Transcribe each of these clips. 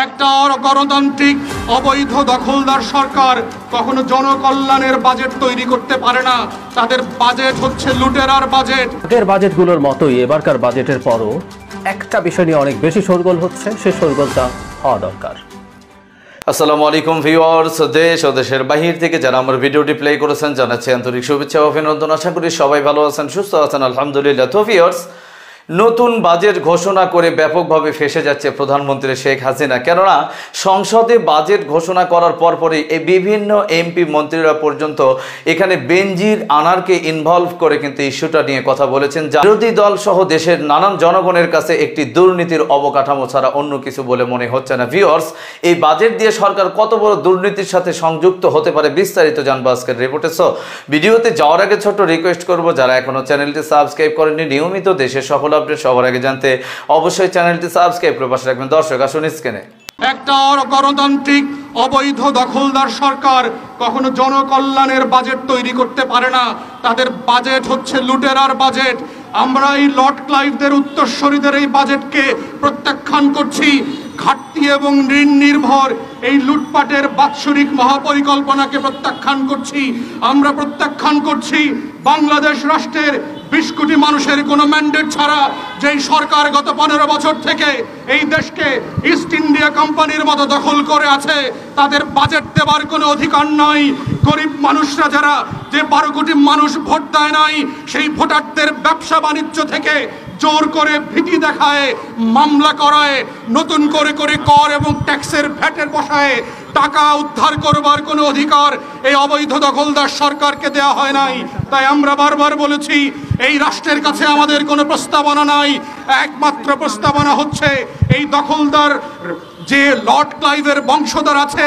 একটা গণতান্ত্রিক অবৈধ দখলদার সরকার কখনো জনকল্যাণের বাজেট তৈরি করতে পারে না। তাদের বাজেট হচ্ছে লুটেরার বাজেট। আগের বাজেটগুলোর মতোই এবারকার বাজেটের পরও একটা বিষয় নিয়ে অনেক বেশি শোরগোল হচ্ছে, সেই শোরগোলটা হওয়া দরকার। আসসালামু আলাইকুম ভিউয়ার্স, দেশ ও দেশের বাহির থেকে যারা আমার ভিডিওটি প্লে করেছেন জানাচ্ছি আন্তরিক শুভেচ্ছা ও অভিনন্দন। আশা করি সবাই ভালো আছেন, সুস্থ আছেন, আলহামদুলিল্লাহ। তো ভিউয়ার্স, নতুন বাজেট ঘোষণা করে ব্যাপকভাবে ফেঁসে যাচ্ছে প্রধানমন্ত্রী শেখ হাসিনা। কেননা সংসদে বাজেট ঘোষণা করার পরপরই এই বিভিন্ন এমপি মন্ত্রীরা পর্যন্ত এখানে বেনজির আনারকে ইনভলভ করে কিন্তু ইস্যুটা নিয়ে কথা বলেছেন, যা বিরোধী দল সহ দেশের নানান জনগণের কাছে একটি দুর্নীতির অবকাঠামো ছাড়া অন্য কিছু বলে মনে হচ্ছে না। ভিউয়ার্স, এই বাজেট দিয়ে সরকার কত বড় দুর্নীতির সাথে সংযুক্ত হতে পারে বিস্তারিত জানবো আজকের রিপোর্টে। সো ভিডিওতে যাওয়ার আগে ছোট্ট রিকোয়েস্ট করবো, যারা এখনো চ্যানেলটি সাবস্ক্রাইব করেননি, নিয়মিত দেশের সকল আপডেট সবার আগে জানতে অবশ্যই চ্যানেলটি সাবস্ক্রাইব করে পাশে রাখবেন। দর্শক আসুন স্ক্রিনে। একটা গণতান্ত্রিক অবৈধ দখলদার সরকার কখনো জনকল্যাণের বাজেট তৈরি করতে পারে না। তাদের বাজেট হচ্ছে লুটেরার বাজেট। আমরা এই লর্ড ক্লাইভদের উত্তরসূরিদের এই বাজেটকে প্রত্যাখ্যান করছি। ঘাটতি এবং ঋণ নির্ভর এই লুটপাটের বাৎসরিক মহাপরিকল্পনাকে প্রত্যাখ্যান করছি। আমরা প্রত্যাখ্যান করছি বাংলাদেশ রাষ্ট্রের 20 কোটি মানুষের কোনো ম্যান্ডেট ছাড়া যেই সরকার গত 15 বছর থেকে এই দেশকে ইস্ট ইন্ডিয়া কোম্পানির মতো দখল করে আছে, তাদের বাজেট দেওয়ার কোনো অধিকার নাই। গরিব মানুষরা যারা, যে 12 কোটি মানুষ ভোট দেয় নাই, সেই ভোটারদের ব্যবসা বাণিজ্য থেকে জোর করে ভীতি দেখায়, মামলা করায়, নতুন করে করে কর এবং ট্যাক্সের ভ্যাটের বসায় টাকা উদ্ধার করবার কোনো অধিকার এই অবৈধ দখলদার সরকারকে দেওয়া হয় নাই। তাই আমরা বারবার বলেছি, এই রাষ্ট্রের কাছে আমাদের কোনো প্রস্তাবনা নাই। একমাত্র প্রস্তাবনা হচ্ছে এই দখলদার যে লর্ড ক্লাইভের বংশধর আছে,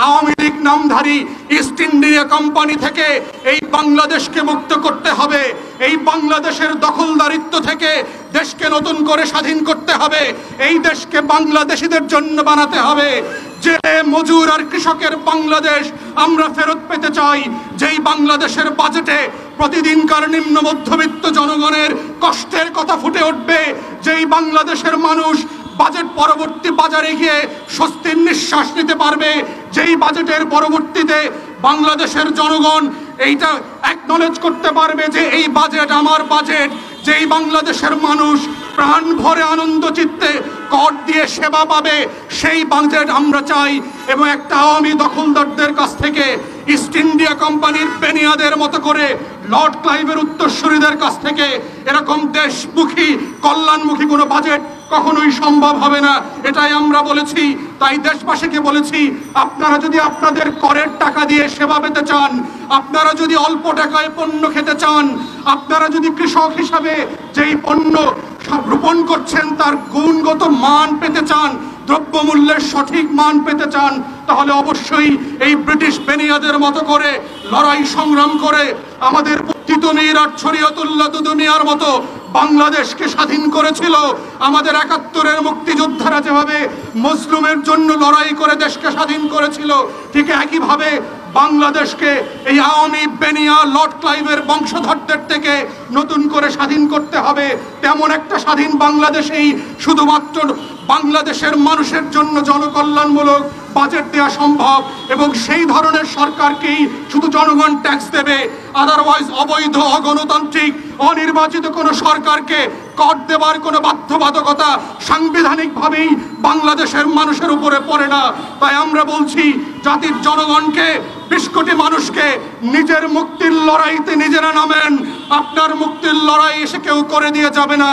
আওয়ামী লীগ নামধারী ইস্ট ইন্ডিয়া কোম্পানি থেকে এই বাংলাদেশকে মুক্ত করতে হবে। এই বাংলাদেশের দখলদারিত্ব থেকে দেশকে নতুন করে স্বাধীন করতে হবে। এই দেশকে বাংলাদেশিদের জন্য বানাতে হবে। যে মজুর আর কৃষকের বাংলাদেশ আমরা ফেরত পেতে চাই। যেই বাংলাদেশের বাজেটে প্রতিদিনকার নিম্ন মধ্যবিত্ত জনগণের কষ্টের কথা ফুটে উঠবে। যেই বাংলাদেশের মানুষ বাজেট পরবর্তী বাজারে গিয়ে স্বস্তির নিঃশ্বাস নিতে পারবে। যেই বাজেটের পরবর্তীতে বাংলাদেশের জনগণ এইটা অ্যাকনলেজ করতে পারবে যে এই বাজেট আমার বাজেট। যেই বাংলাদেশের মানুষ প্রাণ ভরে আনন্দ চিত্তে কর দিয়ে সেবা পাবে, সেই বাজেট আমরা চাই। এবং একটা আওয়ামী দখলদারদের কাছ থেকে ইস্ট ইন্ডিয়া কোম্পানির বেনিয়াদের মতো করে লর্ড ক্লাইভের উত্তরসূরিদের কাছ থেকে এরকম দেশমুখী কল্যাণমুখী কোনো বাজেট কখনোই সম্ভব হবে না, এটাই আমরা বলেছি। তাই দেশবাসীকে বলেছি, আপনারা যদি আপনাদের করের টাকা দিয়ে সেবা পেতে চান, আপনারা যদি অল্প টাকায় পণ্য খেতে চান, আপনারা যদি কৃষক হিসাবে যেই পণ্য রোপণ করছেন তার গুণগত মান পেতে চান, দ্রব্যমূল্যের সঠিক মান পেতে চান, তাহলে অবশ্যই এই ব্রিটিশ বেনিয়াদের মতো করে লড়াই সংগ্রাম করে আমাদের তিতুমির আর শরীয়তুল্লাহ দুদুমিয়ার মতো বাংলাদেশকে স্বাধীন করেছিল। আমাদের 71-এর মুক্তিযোদ্ধারা যেভাবে মজলুমের জন্য লড়াই করে দেশকে স্বাধীন করেছিল, ঠিক একইভাবে বাংলাদেশকে এই আওয়ামী বেনিয়া লর্ড ক্লাইভের বংশধরদের থেকে নতুন করে স্বাধীন করতে হবে। তেমন একটা স্বাধীন বাংলাদেশেই শুধুমাত্র বাংলাদেশের মানুষের জন্য জনকল্যাণমূলক বাজেট দেওয়া সম্ভব। এবং সেই ধরনের সরকারকেই শুধু জনগণ ট্যাক্স দেবে। আদারওয়াইজ অবৈধ, অগণতান্ত্রিক, অনির্বাচিত কোনো সরকারকে কর দেওয়ার কোনো বাধ্যবাধকতা সাংবিধানিকভাবেই বাংলাদেশের মানুষের উপরে পড়ে না। তাই আমরা বলছি, জাতির জনগণকে, 20 কোটি মানুষকে নিজের মুক্তির লড়াইতে নিজেরা নামেন। আপনার মুক্তির লড়াই এসে কেউ করে দিয়ে যাবে না।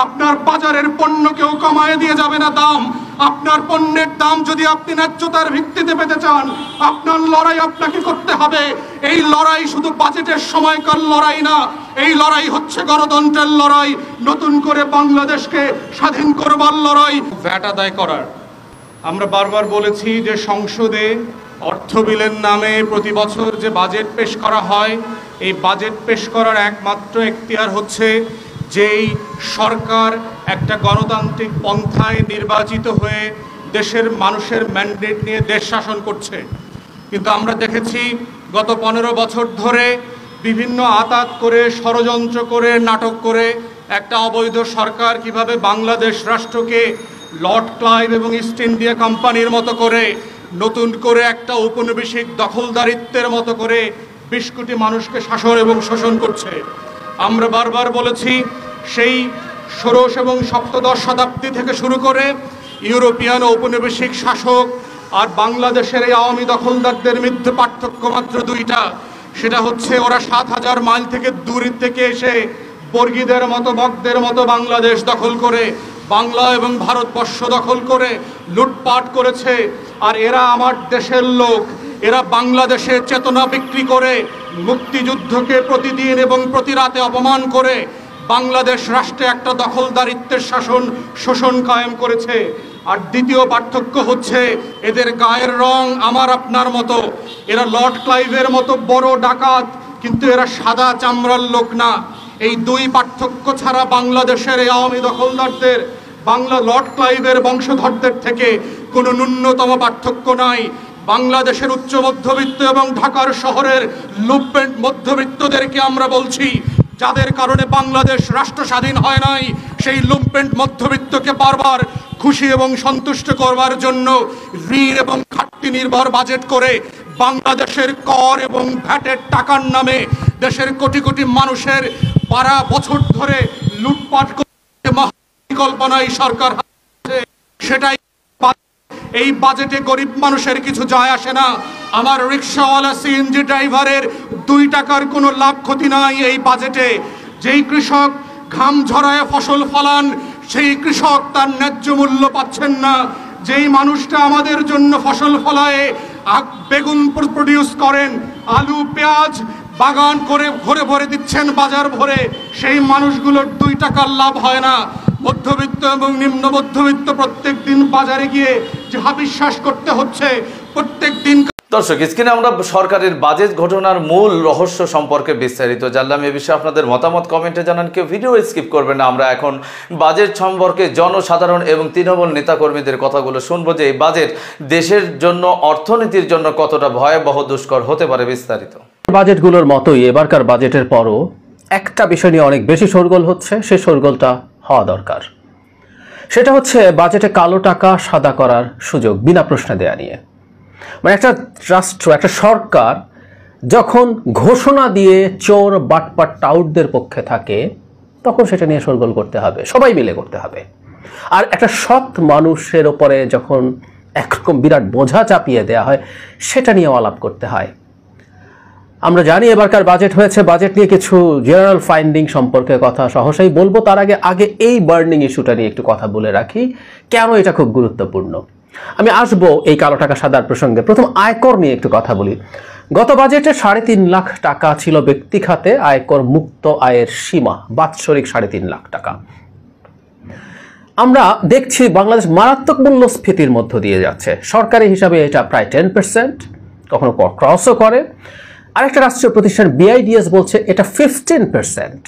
আপনার বাজারের পণ্য কেউ কমায় দিয়ে যাবে না দাম। আপনার পণ্যের দাম যদি আপনি ন্যায্যতার ভিত্তিতে পেতে চান, আপনার লড়াই আপনাকে করতে হবে। এই লড়াই শুধু বাজেটের সময়কার লড়াই না, এই লড়াই হচ্ছে গণতন্ত্রের লড়াই, নতুন করে বাংলাদেশকে স্বাধীন করবার লড়াই। ভ্যাট আদায় করার আমরা বারবার বলেছি যে সংসদে অর্থ বিলের নামে প্রতি বছর যে বাজেট পেশ করা হয়, এই বাজেট পেশ করার একমাত্র এখতিয়ার হচ্ছে যেই সরকার একটা গণতান্ত্রিক পন্থায় নির্বাচিত হয়ে দেশের মানুষের ম্যান্ডেট নিয়ে দেশ শাসন করছে। কিন্তু আমরা দেখেছি গত 15 বছর ধরে বিভিন্ন আতাত করে, ষড়যন্ত্র করে, নাটক করে একটা অবৈধ সরকার কিভাবে বাংলাদেশ রাষ্ট্রকে লর্ড ক্লাইভ এবং ইস্ট ইন্ডিয়া কোম্পানির মতো করে নতুন করে একটা ঔপনিবেশিক দখলদারিত্বের মতো করে 20 কোটি মানুষকে শাসন এবং শোষণ করছে। আমরা বারবার বলেছি, সেই ষোড়শ এবং সপ্তদশ শতাব্দী থেকে শুরু করে ইউরোপিয়ান ঔপনিবেশিক শাসক আর বাংলাদেশের এই আওয়ামী দখলদারদের মধ্যে পার্থক্য মাত্র দুইটা। সেটা হচ্ছে ওরা 7000 মাইল থেকে দূর থেকে এসে বর্গীদের মতো বকদের মতো বাংলাদেশ দখল করে, বাংলা এবং ভারতবর্ষ দখল করে লুটপাট করেছে। আর এরা আমার দেশের লোক, এরা বাংলাদেশের চেতনা বিক্রি করে মুক্তিযুদ্ধকে প্রতিদিন এবং প্রতি রাতে অপমান করে বাংলাদেশ রাষ্ট্রে একটা দখলদারিত্বের শোষণ কায়েম করেছে। আর দ্বিতীয় পার্থক্য হচ্ছে এদের গায়ের রং আমার আপনার মতো। এরা লর্ড ক্লাইভের মতো বড় ডাকাত, কিন্তু এরা সাদা চামড়ার লোক না। এই দুই পার্থক্য ছাড়া বাংলাদেশের এই আওয়ামী দখলদারদের লর্ড ক্লাইভের বংশধরদের থেকে কোনো ন্যূনতম পার্থক্য নাই। বাংলাদেশের উচ্চ মধ্যবিত্ত এবং ঢাকার শহরের লুম্পেন্ট মধ্যবিত্তদেরকে আমরা বলছি, যাদের কারণে বাংলাদেশ রাষ্ট্র স্বাধীন হয় নাই, সেই লুম্পেন্ট মধ্যবিত্তকে বারবার খুশি এবং সন্তুষ্ট করবার জন্য ঋণ এবং ঘাটতি নির্ভর বাজেট করে বাংলাদেশের কর এবং ভ্যাটের টাকার নামে দেশের কোটি কোটি মানুষের 12 বছর ধরে লুটপাট করে মহাপরিকল্পনায় সরকার সেটাই। এই বাজেটে গরিব মানুষের কিছু যায় আসে না। আমার রিক্সাওয়ালা সিএনজি ড্রাইভারের 2 টাকার কোনো লাভ ক্ষতি নাই এই বাজেটে। যেই কৃষক ঘাম ঝরায় ফসল ফলান, সেই কৃষক তার ন্যায্য মূল্য পাচ্ছেন না। যেই মানুষটা আমাদের জন্য ফসল ফলায়, বেগুন প্রডিউস করেন, আলু পেঁয়াজ বাগান করে ভরে ভরে দিচ্ছেন বাজার ভরে, সেই মানুষগুলোর 2 টাকার লাভ হয় না। মধ্যবিত্ত এবং নিম্ন মধ্যবিত্ত প্রত্যেক দিন বাজারে গিয়ে যে হাবিশ্বাস করতে হচ্ছে প্রত্যেক দিন। দর্শক, স্ক্রিনে আমরা সরকারের বাজেট ঘটনার মূল রহস্য সম্পর্কে বিস্তারিত জানলাম। এ বিষয়ে আপনাদের মতামত কমেন্টে জানান, কেউ ভিডিও স্কিপ করবেন না। আমরা এখন বাজেট সম্পর্কে জনসাধারণ এবং তৃণমূল নেতাকর্মীদের কথাগুলো শুনবো, যে এই বাজেট দেশের জন্য, অর্থনীতির জন্য কতটা ভয়াবহ দুষ্কর হতে পারে। বিস্তারিত বাজেটগুলোর মতোই এবারকার বাজেটের পরও একটা বিষয় নিয়ে অনেক বেশি শোরগোল হচ্ছে, সে শোরগোলটা হওয়া দরকার। সেটা হচ্ছে বাজেটে কালো টাকা সাদা করার সুযোগ বিনা প্রশ্নে দেয়া নিয়ে। মানে একটা রাষ্ট্র, একটা সরকার যখন ঘোষণা দিয়ে চোর বাটপাট টাউটদের পক্ষে থাকে, তখন সেটা নিয়ে শোরগোল করতে হবে, সবাই মিলে করতে হবে। আর একটা সৎ মানুষের ওপরে যখন একরকম বিরাট বোঝা চাপিয়ে দেওয়া হয়, সেটা নিয়ে আলাপ করতে হয়। আমরা জানি এবারকার বাজেট হয়েছে, বাজেট নিয়ে কিছু জেনারেল ফাইন্ডিং সম্পর্কে কথা সহসাই বলবো। তার আগে এই বার্নিং ইস্যুটা নিয়ে একটু কথা বলে রাখি, কেন এটা খুব গুরুত্বপূর্ণ। আমি আসবো এই কালো টাকা সাদার প্রসঙ্গে। প্রথম আয়কর নিয়ে একটু কথা বলি। গত বাজেটে 3.5 লাখ টাকা ছিল ব্যক্তি খাতে আয়কর মুক্ত আয়ের সীমা, বাৎসরিক 3.5 লাখ টাকা। আমরা দেখছি বাংলাদেশ মারাত্মক মূল্যস্ফীতির মধ্য দিয়ে যাচ্ছে। সরকারি হিসাবে এটা প্রায় 10%, কখনো ক্রসও করে। আরেকটা রাষ্ট্রীয় প্রতিষ্ঠান বিআইডিএস বলছে এটা 15%,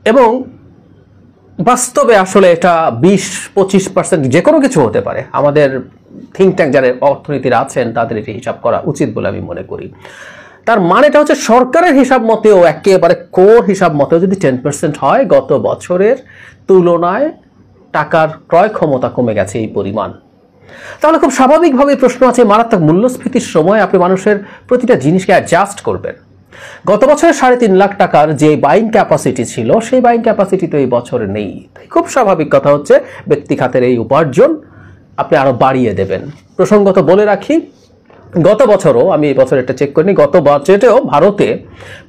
এবং বাস্তবে আসলে এটা 20-25% যে কোনো কিছু হতে পারে। আমাদের থিঙ্ক ট্যাঙ্ক যারা অর্থনীতির আছেন তাদের এটি হিসাব করা উচিত বলে আমি মনে করি। তার মানেটা হচ্ছে সরকারের হিসাব মতেও, একেবারে কোর হিসাব মতেও যদি 10% হয়, গত বছরের তুলনায় টাকার ক্রয় ক্ষমতা কমে গেছে এই পরিমাণ। তাহলে খুব স্বাভাবিকভাবে প্রশ্ন আছে, মারাত্মক মূল্যস্ফীতির সময় আপনি মানুষের প্রতিটা জিনিসকে অ্যাডজাস্ট করবেন। গত বছরে 3.5 লাখ টাকার যে বাইং ক্যাপাসিটি ছিল, সেই বাইং ক্যাপাসিটি তো এই বছরে নেই। তাই খুব স্বাভাবিক কথা হচ্ছে ব্যক্তি খাতের এই উপার্জন আপনি আরো বাড়িয়ে দেবেন। প্রসঙ্গত বলে রাখি, গত বছরও, আমি এই বছর এটা চেক করিনি, গত বাজেটেও ভারতে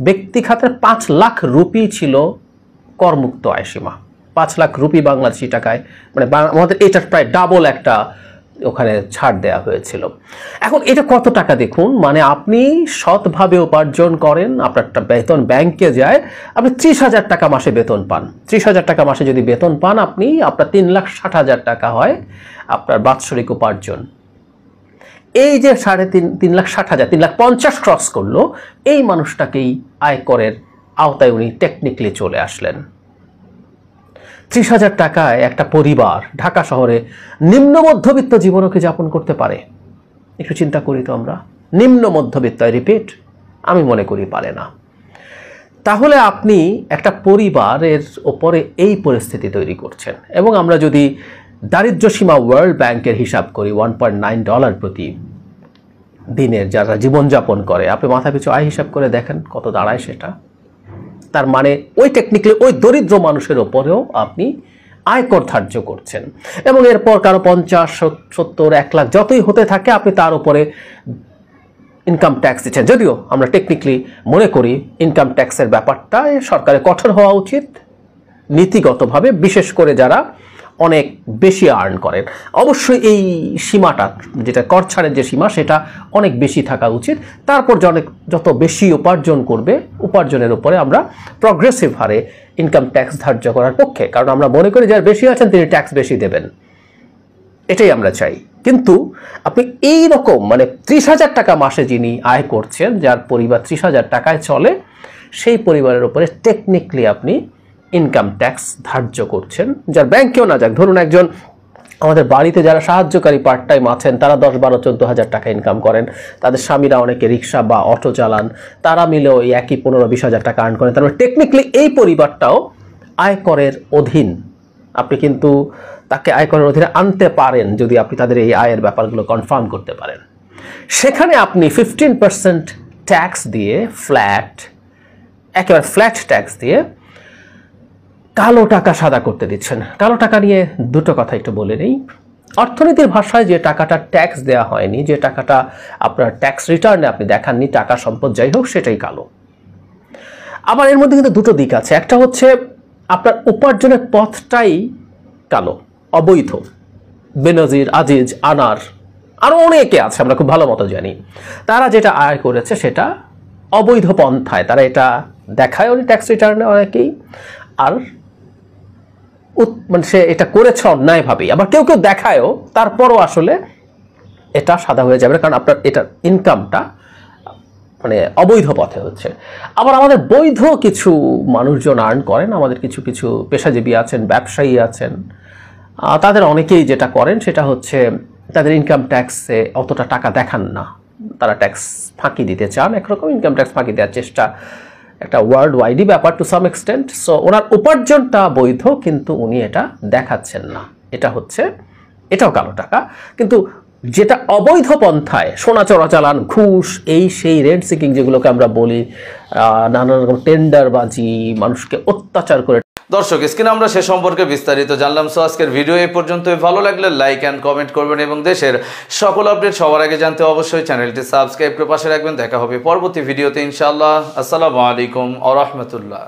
ব্যক্তি খাতের 5 লাখ রুপি ছিল করমুক্ত আয় সীমা। 5 লাখ রুপি বাংলাদেশি টাকায়, মানে আমাদের এটার প্রায় ডাবল একটা ওখানে ছাড় দেওয়া হয়েছিল। এখন এটা কত টাকা দেখুন, মানে আপনি সৎভাবে উপার্জন করেন, আপনার বেতন ব্যাংকে যায়, আপনি 30,000 টাকা মাসে বেতন পান। 30,000 টাকা মাসে যদি বেতন পান আপনি, আপনার 3,60,000 টাকা হয় আপনার বাৎসরিক উপার্জন। এই যে 3,60,000, 3,50,000 ক্রস করলো, এই মানুষটাকেই আয়করের আওতায় উনি টেকনিক্যালি চলে আসলেন। 30,000 টাকায় একটা পরিবার ঢাকা শহরে নিম্ন মধ্যবিত্ত জীবনও কি যাপন করতে পারে? একটু চিন্তা করি তো আমরা। নিম্ন মধ্যবিত্ত, রিপিট, আমি মনে করি পারে না। তাহলে আপনি একটা পরিবারের ওপরে এই পরিস্থিতি তৈরি করছেন। এবং আমরা যদি দারিদ্র্য সীমা ওয়ার্ল্ড ব্যাংকের হিসাব করি $1.9 প্রতি দিনের যারা জীবনযাপন করে, আপনি মাথা পিছু আয় হিসাব করে দেখেন কত দাঁড়ায় সেটা। তার মানে ওই টেকনিক্যালি ওই দরিদ্র মানুষের ওপরেও আপনি আয়কর ধার্য করছেন, এবং এরপর কারো 50, 70, 1 লাখ যতই হতে থাকে আপনি তার উপরে ইনকাম ট্যাক্স দিচ্ছেন। যদিও আমরা টেকনিক্যালি মনে করি ইনকাম ট্যাক্সের ব্যাপারটা সরকারের কঠোর হওয়া উচিত নীতিগতভাবে, বিশেষ করে যারা অনেক বেশি আর্ন করেন। অবশ্যই এই সীমাটা, যেটা কর ছাড়ের যে সীমা, সেটা অনেক বেশি থাকা উচিত। তারপর যত বেশি উপার্জন করবে, উপার্জনের উপরে আমরা প্রগ্রেসিভ হারে ইনকাম ট্যাক্স ধার্য করার পক্ষে, কারণ আমরা মনে করি যারা বেশি আছেন তিনি ট্যাক্স বেশি দেবেন, এটাই আমরা চাই। কিন্তু আপনি এই রকম 30,000 টাকা মাসে যিনি আয় করছেন, যার পরিবার 30,000 টাকায় চলে, সেই পরিবারের উপরে টেকনিক্যালি আপনি ইনকাম ট্যাক্স ধার্য করছেন, যার ব্যাংকেও না যাক। ধরুন একজন আমাদের বাড়িতে যারা সাহায্যকারী পার্ট টাইম আছেন, তারা 10, 12, 14,000 টাকা ইনকাম করেন, তাদের স্বামীরা অনেকে রিক্সা বা অটো চালান, তারা মিলেও এই একই 15, 20,000 টাকা আর্ন করেন। তারপরে টেকনিক্যালি এই পরিবারটাও আয়করের অধীন। আপনি কিন্তু তাকে আয়করের অধীনে আনতে পারেন যদি আপনি তাদের এই আয়ের ব্যাপারগুলো কনফার্ম করতে পারেন। সেখানে আপনি 15% ট্যাক্স দিয়ে একেবারে ফ্ল্যাট ট্যাক্স দিয়ে কালো টাকা সাদা করতে দিচ্ছেন। কালো টাকা নিয়ে দুটো কথা একটু বলে নেই। অর্থনীতির ভাষায় যে টাকাটা ট্যাক্স দেওয়া হয়নি, যে টাকাটা আপনার ট্যাক্স রিটার্নে আপনি দেখাননি, টাকা সম্পদ যাই হোক, সেটাই কালো। আবার এর মধ্যে কিন্তু দুটো দিক আছে। একটা হচ্ছে আপনার উপার্জনের পথটাই কালো, অবৈধ। বেনজির, আজিজ, আনার, আরও অনেকে আছে, আমরা খুব ভালো মতো জানি। তারা যেটা আয় করেছে সেটা অবৈধ পন্থায় তারা এটা দেখায় ট্যাক্স রিটার্নে অনেকেই, আর সে এটা করেছে অন্যায়ভাবেই। আবার কেউ কেউ দেখায়ও, তারপরও আসলে এটা সাদা হয়ে যাবে, কারণ আপনার এটার ইনকামটা অবৈধ পথে হচ্ছে। আবার আমাদের বৈধ কিছু মানুষজন আর্ন করেন, আমাদের কিছু কিছু পেশাজীবী আছেন, ব্যবসায়ী আছেন, তাদের অনেকেই যেটা করেন সেটা হচ্ছে তাদের ইনকাম ট্যাক্সে অতটা টাকা দেখান না, তারা ট্যাক্স ফাঁকি দিতে চান, একরকম ইনকাম ট্যাক্স ফাঁকি দেওয়ার চেষ্টা, একটা ওয়ার্ল্ড ওয়াইডই ব্যাপার টু সাম এক্সটেন্ট। সো ওনার উপার্জনটা বৈধ, কিন্তু উনি এটা দেখাচ্ছেন না, এটাও কালো টাকা। কিন্তু যেটা অবৈধ পন্থায় সোনা চোরাচালান, ঘুষ, এই সেই রেন্ট সিকিং যেগুলোকে আমরা বলি, নানা রকম টেন্ডারবাজি, মানুষকে অত্যাচার করে। দর্শক, স্ক্রিনে আমরা সে সম্পর্কে বিস্তারিত জানলাম। সো আজকের ভিডিও এই পর্যন্তই। ভালো লাগলে লাইক অ্যান্ড কমেন্ট করবেন, এবং দেশের সকল আপডেট সবার আগে জানতে অবশ্যই চ্যানেলটি সাবস্ক্রাইব করে পাশে রাখবেন। দেখা হবে পরবর্তী ভিডিওতে ইনশাআল্লাহ। আসসালামু আলাইকুম ওয়া রাহমাতুল্লাহ।